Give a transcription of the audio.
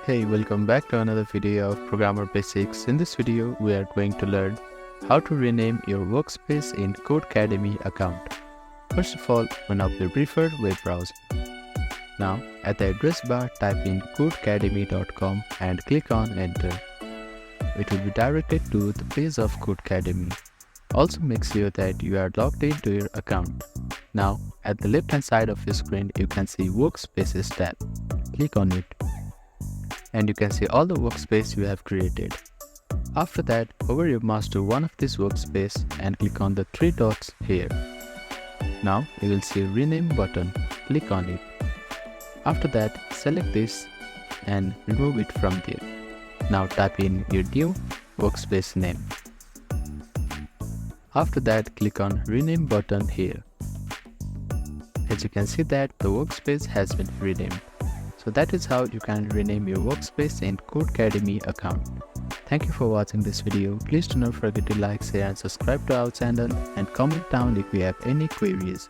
Hey, welcome back to another video of Programmer Basics. In this video, we are going to learn how to rename your workspace in Codecademy account. First of all, open up your preferred web browser. Now, at the address bar, type in codecademy.com and click on Enter. It will be directed to the page of Codecademy. Also make sure that you are logged into your account. Now, at the left hand side of your screen, you can see Workspaces tab. Click on it, and you can see all the workspace you have created. After that, hover your mouse to one of these workspace and click on the three dots here. Now you will see Rename button. Click on it. After that, select this and remove it from there. Now type in your new workspace name. After that, click on Rename button here. As you can see that the workspace has been renamed. So that is how you can rename your workspace in Codecademy account. Thank you for watching this video. Please do not forget to like, share and subscribe to our channel and comment down if you have any queries.